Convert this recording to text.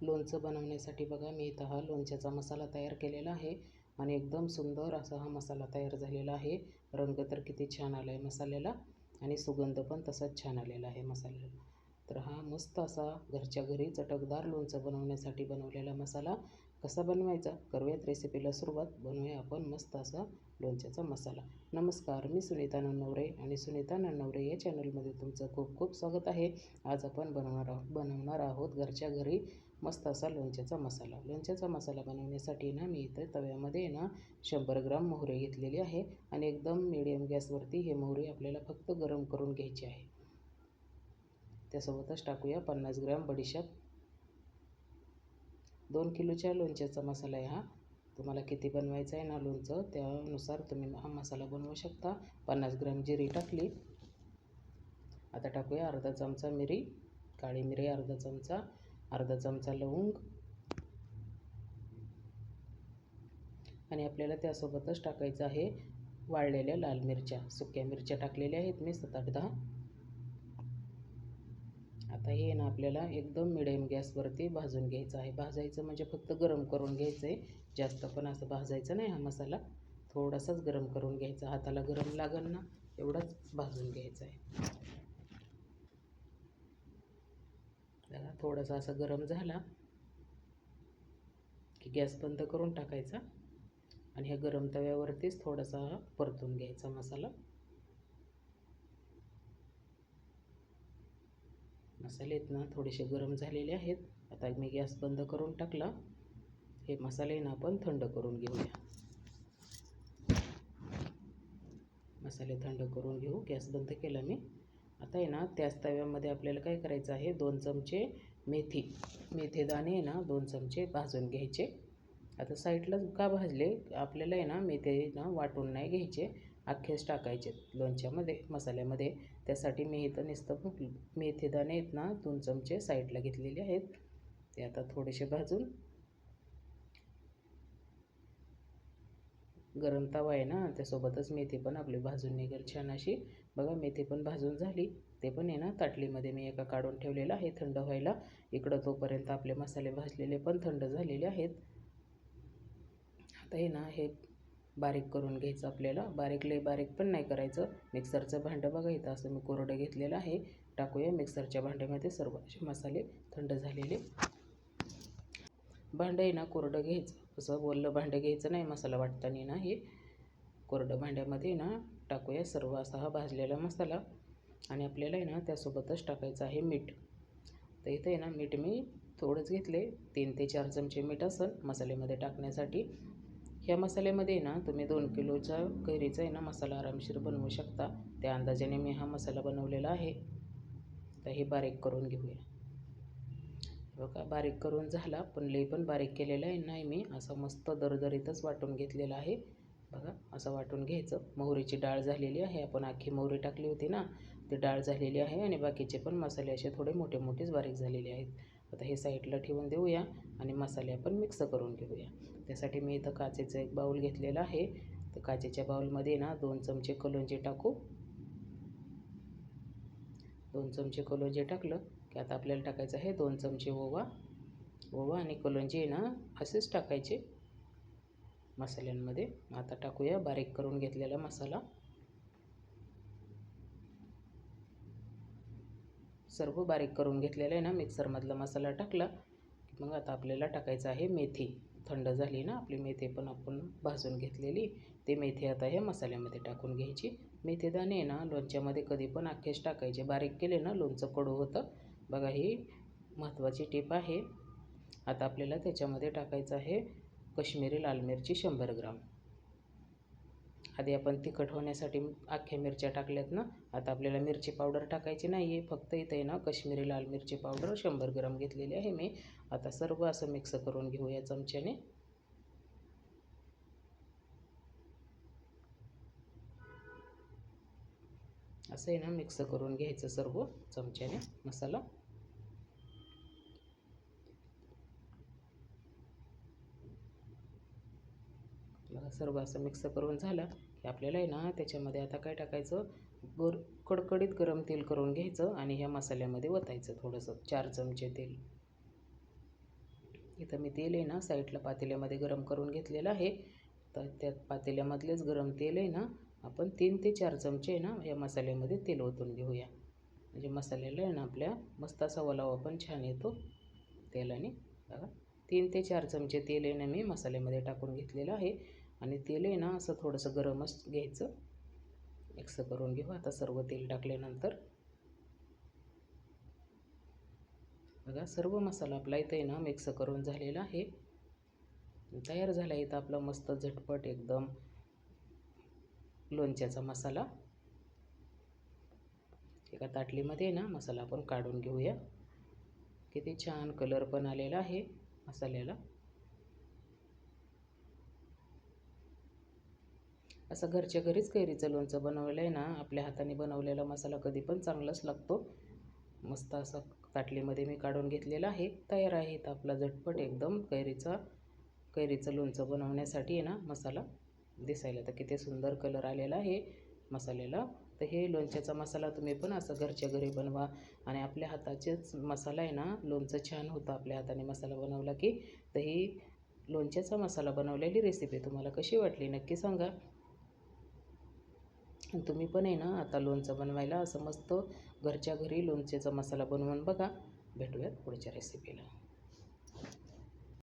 लोणचं बनवण्यासाठी बघा मी इथं हा लोणच्याचा मसाला तयार केलेला आहे आणि एकदम सुंदर असा हा मसाला तयार झालेला आहे। रंग तर किती छान आला आहे मसाल्याला आणि सुगंध पण तसाच छान आलेला आहे मसाल्याला। तर हा मस्त असा घरच्या घरी चटकदार लोणचं बनवण्यासाठी बनवलेला मसाला कसा बनवायचा करूयात रेसिपीला सुरुवात। बनवूया आपण मस्त असा लोणच्याचा मसाला। नमस्कार, मी सुनीता नन्नवरे आणि सुनीता नन्नवरे या चॅनलमध्ये तुमचं खूप खूप स्वागत आहे। आज आपण बनवणार आहोत घरच्या घरी मस्त असा लोणच्याचा मसाला। लोणच्याचा मसाला बनवण्यासाठी ना मी इथे तव्यामध्ये ना 100 ग्राम मोहरी घेतलेली आहे आणि एकदम मीडियम गॅसवरती हे मोहरी आपल्याला फक्त गरम करून घ्यायची आहे। त्यासोबतच टाकूया 50 ग्राम बडीशेप। 2 किलोच्या लोणच्याचा मसाला आहे हा। तुम्हाला किती बनवायचा आहे ना लोणचं त्यानुसार तुम्ही हा मसाला बनवू शकता। 50 ग्राम जिरी टाकली। आता टाकूया अर्धा चमचा मिरी, काळी मिरी अर्धा चमचा, अर्धा चमचा लवंग आणि आपल्याला त्यासोबतच टाकायचं आहे वाळलेल्या लाल मिरच्या, सुक्या मिरच्या टाकलेल्या आहेत मी 7-8 10। आता हे ना आपल्याला एकदम मिडियम गॅसवरती भाजून घ्यायचं आहे। भाजायचं म्हणजे फक्त गरम करून घ्यायचं आहे, जास्त पण असं भाजायचं नाही। हा मसाला थोडासाच गरम करून घ्यायचा, हाताला गरम लागेल ना एवढाच भाजून घ्यायचा आहे। बघा थोडासा असा गरम झाला की गॅस बंद करून टाकायचा आणि ह्या गरम तव्यावरतीच थोडासा परतून घ्यायचा मसाला। मसालेत ना थोडेसे गरम झालेले आहेत। आता मी गॅस बंद करून टाकला। हे मसाले ना आपण थंड करून घेऊया। मसाले थंड करून घेऊ, गॅस बंद केला मी। आता आहे ना त्याच तव्यामध्ये आपल्याला काय करायचं आहे 2 चमचे मेथी दाणे ना 2 चमचे भाजून घ्यायचे। आता साईडला का भाजले, आपल्याला आहे ना मेथी ना वाटून नाही घ्यायचे, अख्खेच टाकायचे लोणच्यामध्ये मसाल्यामध्ये। त्यासाठी मी इथं नुसतं मेथी दाणे आहेत ना 2 चमचे साईडला घेतलेले आहेत। ते आता थोडेसे भाजून, गरम तवा आहे ना त्यासोबतच मेथी पण आपली भाजून निघेल छान अशी। बघा मेथी पण भाजून झाली, ते पण आहे ना ताटलीमध्ये मी एका काढून ठेवलेलं आहे थंड व्हायला। इकडं तोपर्यंत आपले मसाले भाजलेले पण थंड झालेले आहेत। आता आहे ना हे बारीक करून घ्यायचं आपल्याला, लय बारीक पण नाही करायचं। मिक्सरचं भांडं बघा इथं असं मी कोरडं घेतलेलं आहे। टाकूया मिक्सरच्या भांड्यामध्ये सर्व असे मसाले थंड झालेले। भांडं आहे ना कोरडं घ्यायचं, असं ओलं भांडं घ्यायचं नाही मसाला वाटताना ना। हे कोरडं भांड्यामध्ये ना टाकूया सर्व असा हा भाजलेला मसाला आणि आपल्याला आहे ना त्यासोबतच टाकायचं आहे मीठ। तर इथे आहे ना मीठ मी थोडंच घेतले, 3 ते 4 चमचे मीठ असेल मसाल्यामध्ये टाकण्यासाठी। ह्या मसाल्यामध्ये ना तुम्ही 2 किलोचा कैरीचा आहे ना मसाला आरामशीर बनवू शकता, त्या अंदाजाने मी हा मसाला बनवलेला आहे। तर हे बारीक करून घेऊया। बघा बारीक करून झाला, पण लई पण बारीक केलेला आहे नाही मी, असं मस्त दरदरीतच वाटून घेतलेलं आहे। बघा असं वाटून घ्यायचं। मोहरीची डाळ झालेली आहे, आपण अख्खी मोहरी टाकली होती ना, ती डाळ झालेली आहे आणि बाकीचे पण मसाले असे थोडे मोठे मोठेच बारीक झालेले आहेत। आता हे साईडला ठेवून देऊया आणि मसाले आपण मिक्स करून घेऊया। त्यासाठी मी इथं काचेचं एक बाऊल घेतलेला आहे। तर काचेच्या बाऊलमध्ये ना 2 चमचे कलोंजी टाकू। 2 चमचे कलोंजी टाकलं की आता आपल्याला टाकायचं आहे 2 चमचे ओवा आणि कलोंजी ना असेच टाकायचे मसाल्यांमध्ये। आता टाकूया बारीक करून घेतलेला मसाला। सर्व बारीक करून घेतलेला आहे ना मिक्सरमधला मसाला टाकला की मग आता आपल्याला टाकायचं आहे मेथी। थंड झाली ना आपली मेथी पण आपण भाजून घेतलेली, ते मेथी आता हे मसाल्यामध्ये टाकून घ्यायची। मेथी दाणे ना लोणच्यामध्ये कधी पण अख्खेच टाकायचे, बारीक केले ना लोणचं कडू होतं। बघा ही महत्त्वाची टीप आहे। आता आपल्याला त्याच्यामध्ये टाकायचं आहे काश्मीरी लाल मिरची 100 ग्राम। आधी आपण तिखट होण्यासाठी अख्ख्या मिरच्या टाकल्यात ना, आता आपल्याला मिरची पावडर टाकायची नाही आहे, फक्त इथे ना काश्मीरी लाल मिरची पावडर 100 ग्राम घेतलेली आहे मी। आता सर्व असं मिक्स करून घेऊया चमच्याने। असं आहे ना मिक्स करून घ्यायचं सर्व चमच्याने मसाला। बघा सर्व असं मिक्स करून झालं की आपल्याला आहे ना त्याच्यामध्ये आता काय टाकायचं, कडकडीत गरम तेल करून घ्यायचं आणि ह्या मसाल्यामध्ये ओतायचं थोडंसं 4 चमचे तेल। इथं मी तेल आहे ना साईडला पातेल्यामध्ये गरम करून घेतलेलं आहे. तर त्या पातेल्यामधलेच गरम तेल आहे ना आपण 3 ते 4 चमचे आहे ना या मसाल्यामध्ये तेल ओतून घेऊया. म्हणजे मसाल्याला आहे ना आपल्या मस्त असा ओलावा पण छान येतो तेलाने. बघा 3 ते 4 चमचे तेल आहे ना मी मसाल्यामध्ये टाकून घेतलेलं आहे. आणि तेल आहे ना असं थोडंसं गरमच घ्यायचं. मिक्स करून घेऊ आता सर्व तेल टाकल्यानंतर. बघा सर्व मसाला आपला इथं आहे ना मिक्स करून झालेला आहे. तयार झाला इथं आपला मस्त झटपट एकदम लोणच्याचा मसाला. एका ताटलीमध्ये ना मसाला आपण काढून घेऊया. किती छान कलर पण आलेला आहे मसाल्याला. असं घरच्या घरीच कैरीचं लोणचं बनवलं आहे ना आपल्या हाताने बनवलेला मसाला कधी पण चांगलाच लागतो. मस्त असं ताटलीमध्ये मी काढून घेतलेला आहे. तयार आहे इथं आपला झटपट एकदम कैरीचं लोणचं बनवण्यासाठी आहे ना मसाला. दिसायला तर किती सुंदर कलर आलेला आहे मसाल्याला. तर हे लोणच्याचा मसाला तुम्ही पण असं घरच्या घरी बनवा. आणि आपल्या हाताचेच मसाला आहे ना लोणचं छान होतं आपल्या हाताने मसाला बनवला की. तर ही लोणच्याचा मसाला बनवलेली रेसिपी तुम्हाला कशी वाटली नक्की सांगा. तुम्ही पण आहे ना आता लोणचं बनवायला असं मस्त घरच्या घरी लोणच्याचा मसाला बनवून बघा. भेटूयात पुढच्या रेसिपीला.